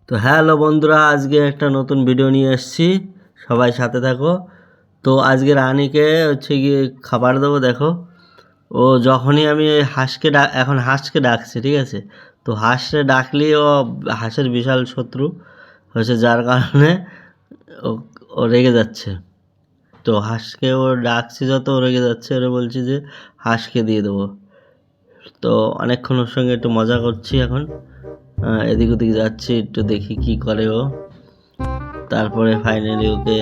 তো হ্যালো বন্ধুরা, আজকে একটা নতুন ভিডিও নিয়ে এসেছি, সবাই সাথে থাকো। তো আজকে রানীকে হচ্ছে গিয়ে খাবার দেবো। দেখো, ও যখনই আমি ওই এখন হাঁসকে ডাকছে, ঠিক আছে? তো হাঁসে ডাকলেই ও হাঁসের বিশাল শত্রু হয়েছে, যার কারণে ও ও রেগে যাচ্ছে। তো হাঁসকে ও ডাকছি যত ও রেগে যাচ্ছে, ওরা বলছি যে হাঁসকে দিয়ে দেবো। তো অনেকক্ষণ ওর সঙ্গে একটু মজা করছি এখন, এদিক ওদিক যাচ্ছি, একটু দেখি কি করে ও। তারপরে ফাইনালি ওকে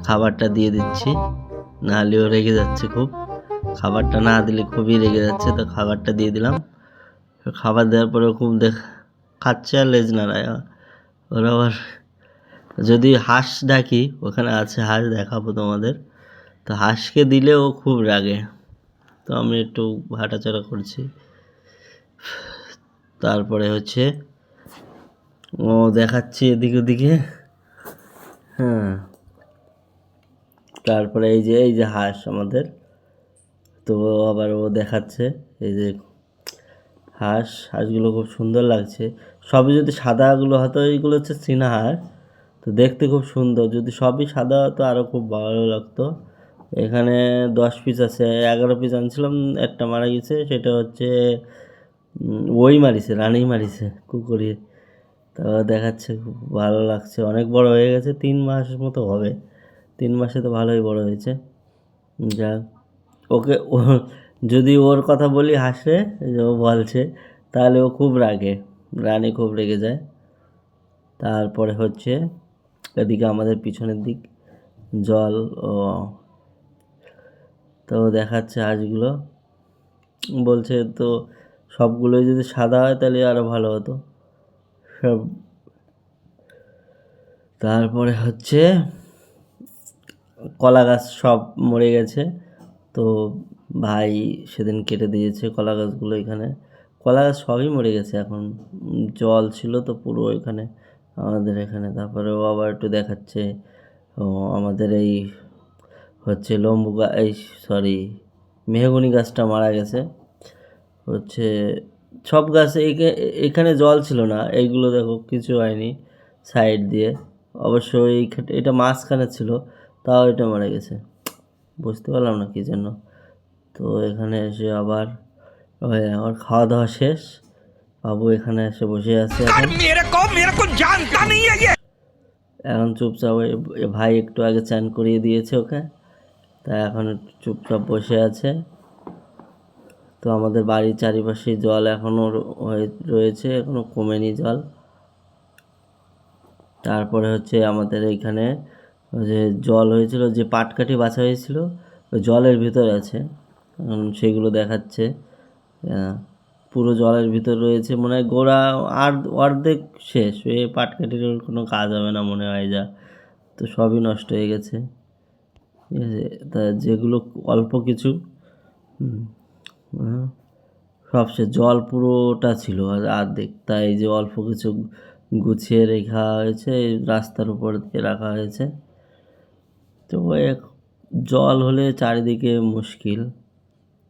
খাবারটা দিয়ে দিচ্ছি, নাহলে ও রেগে যাচ্ছে খুব। খাবারটা না দিলে খুবই রেগে যাচ্ছে, তো খাবারটা দিয়ে দিলাম। খাবার দেওয়ার পরে খুব খাচ্ছে আর লেজ নাড়ায়। ওর আবার যদি হাঁস ডাকি, ওখানে আছে হাঁস, দেখাবো তোমাদের। তো হাঁসকে দিলে ও খুব রাগে, তো আমি একটু হাঁটাচলা করছি। তারপরে হচ্ছে ও দেখাচ্ছি এদিক ওদিকে। হ্যাঁ, তারপরে এই যে হাঁস আমাদের, তো আবার ও দেখাচ্ছে এই যে হাঁসগুলো খুব সুন্দর লাগছে। সবই যদি সাদাগুলো হতো, এইগুলো হচ্ছে চীনা হাঁস, তো দেখতে খুব সুন্দর। যদি সবই সাদা হতো আরও খুব ভালো লাগতো। এখানে 10 পিস আছে, 11 পিস আনছিলাম, একটা মারা গেছে। সেটা হচ্ছে ওই মারিছে, রানী মারিছে কুকুরে। তো দেখাচ্ছে খুব ভালো লাগছে, অনেক বড় হয়ে গেছে, 3 মাস মতো হবে। 3 মাসে তো ভালোই বড় হয়েছে। যাক, ওকে যদি ওর কথা বলি হাসে, যে ও বলছে, তাহলে ও খুব রাগে, রানী খুব রেগে যায়। তারপরে হচ্ছে এদিকে আমাদের পিছনের দিক জল, ও তো দেখাচ্ছে হাঁসগুলো, বলছে তো সবগুলোই যদি সাদা হয় তাহলে আরও ভালো হতো সব। তারপরে হচ্ছে কলা গাছ সব মরে গেছে, তো ভাই সেদিন কেটে দিয়েছে কলা গাছগুলো। এখানে কলা গাছ সবই মরে গেছে এখন, জল ছিল তো পুরো এখানে, আমাদের এখানে। তারপরেও আবার একটু দেখাচ্ছে ও আমাদের এই হচ্ছে লম্বু এই সরি মেহগনি গাছটা মারা গেছে। হচ্ছে সব গাছ এখানে জল ছিল না, এইগুলো দেখো কিছু হয়নি সাইড দিয়ে। অবশ্য এটা মাঝখানে ছিল, তাও এটা মারা গেছে, বুঝতে পারলাম না কী জন্য। তো এখানে এসে আবার আমার খাওয়া দাওয়া শেষ, বাবু এখানে এসে বসে আছে এখন চুপচাপ। ভাই একটু আগে চান করিয়ে দিয়েছে ওকে, তাই এখন চুপচাপ বসে আছে। তো আমাদের বাড়ির চারিপাশে জল এখনও রয়েছে, এখনও কমেনি জল। তারপরে হচ্ছে আমাদের এইখানে যে জল হয়েছিল, যে পাটকাঠি বাছা হয়েছিল, ওই জলের ভিতরে আছে, সেগুলো দেখাচ্ছে। পুরো জলের ভিতর রয়েছে, মনে হয় গোড়া আর অর্ধেক শেষ, এই পাটকাঠির কোনো কাজ হবে না মনে হয় যা। তো সবই নষ্ট হয়ে গেছে, ঠিক আছে? তা যেগুলো অল্প কিছু সব সে জল পুরোটা ছিল আর অর্ধেক, তাই যে অল্প কিছু গুছিয়ে রেখা হয়েছে, রাস্তার উপর দিয়ে রাখা হয়েছে। তো জল হলে চারিদিকে মুশকিল,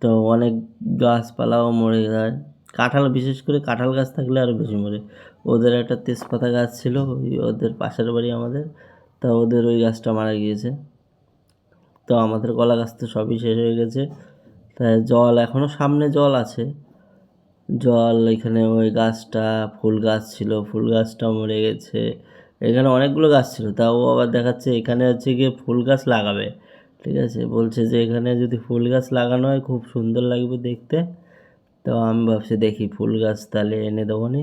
তো অনেক গাছপালাও মরে যায়। কাঁঠাল, বিশেষ করে কাঁঠাল গাছ থাকলে আরও বেশি মরে। ওদের একটা তেজপাতা গাছ ছিল, ওদের পাশের বাড়ি আমাদের, তা ওদের ওই গাছটা মারা গিয়েছে। তো আমাদের কলা গাছ তো সবই শেষ হয়ে গেছে। তাই জল এখনও সামনে জল আছে, জল এখানে ওই গাছটা ফুল গাছ ছিল, ফুল গাছটাও মরে গেছে। এখানে অনেকগুলো গাছ ছিল, তাও আবার দেখাচ্ছে এখানে হচ্ছে গিয়ে ফুল গাছ লাগাবে, ঠিক আছে? বলছে যে এখানে যদি ফুল গাছ লাগানো হয় খুব সুন্দর লাগবে দেখতে। তো আমি ভাবছি দেখি ফুল গাছ তাহলে এনে দেবো নি,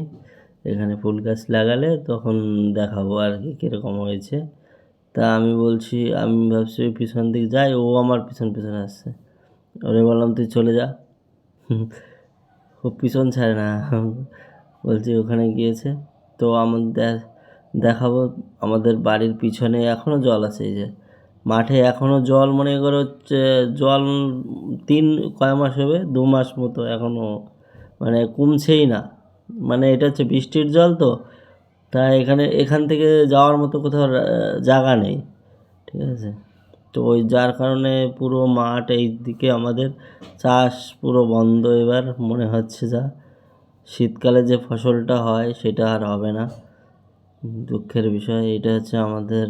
এখানে ফুল গাছ লাগালে তখন দেখাবো আর কি কীরকম হয়েছে। তা আমি বলছি, আমি ভাবছি ওই পিছন দিক যাই, ও আমার পিছন পিছনে আসছে। ওরে বললাম তুই চলে যা, খুব পিছন ছাড়ে না। বলছি ওখানে গিয়েছে, তো আমাদের দেখাবো। আমাদের বাড়ির পিছনে এখনও জল আছে, এই যে মাঠে এখনও জল, মনে করো হচ্ছে জল কয় মাস হবে, 2 মাস মতো এখনও, মানে কমছেই না। মানে এটা হচ্ছে বৃষ্টির জল তো, তাই এখান থেকে যাওয়ার মতো কোথাও জায়গা নেই, ঠিক আছে? তো ওই যার কারণে পুরো মাঠ এই দিকে আমাদের চাষ পুরো বন্ধ এবার মনে হচ্ছে। যা শীতকালে যে ফসলটা হয় সেটা আর হবে না। দুঃখের বিষয় এটা হচ্ছে আমাদের